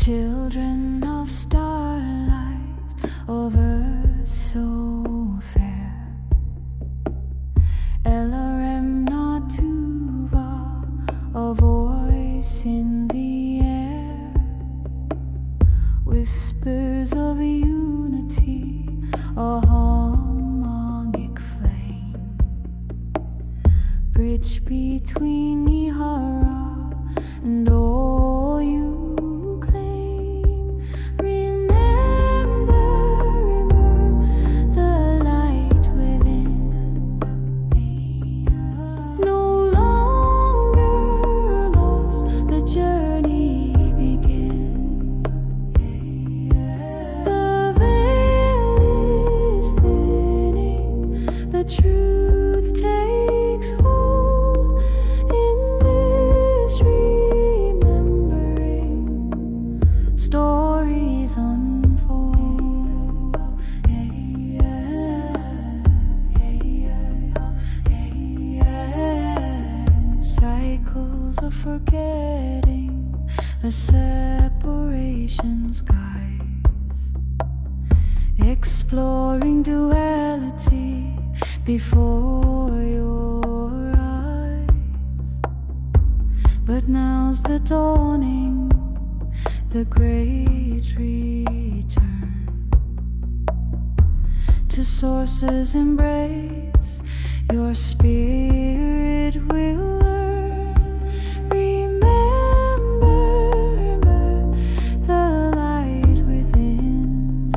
Children of starlight, of earth so fair, Elarem Natuva, a voice in the air, whispers of unity, a harmonic flame, bridge between Ihara and all you claim. Remember the light within. No longer lost, the journey begins. The veil is thinning, the truth takes hold in this remembering. Stories unfold. Cycles of forgetting, a separation's guise, exploring duality before your eyes. But now's the dawning, the great return to source's embrace. Your spirit will learn. Remember the light within.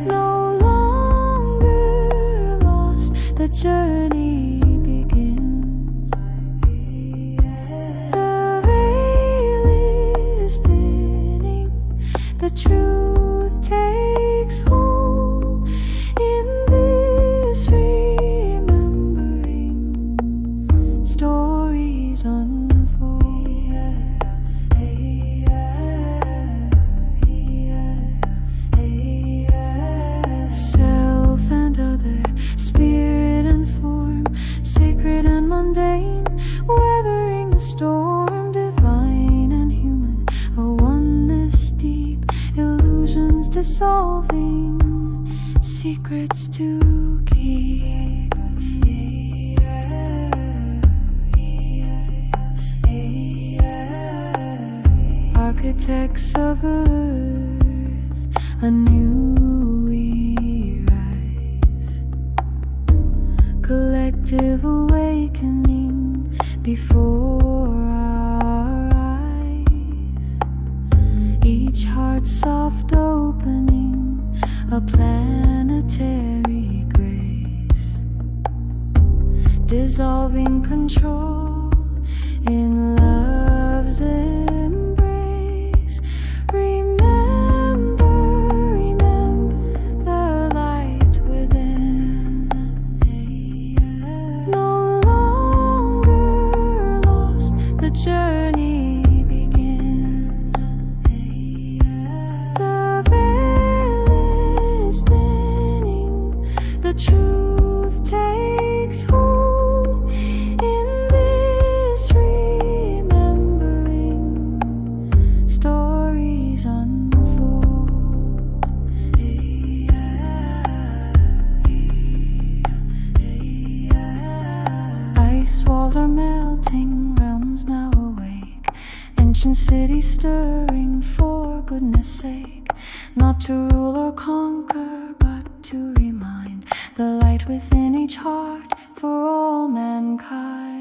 No longer lost, the journey begins. The veil is thinning, the truth takes hold in this remembering. Stories unfold. Self and other, spirit and form, sacred and mundane, weathering the storm, divine and human, a oneness deep, illusions dissolving, secrets to keep. Architects of earth, anew we rise, collective awakening before our eyes. Each heart soft opening, a planetary grace, dissolving control in love's embrace. Remember the light within. No longer lost, the journey begins. The veil is thinning, the truth takes hold in this remembering. Stories unfold. Ice walls are melting, realms now awake, ancient cities stirring for goodness sake, not to rule or conquer, but to remind the light within each heart for all mankind.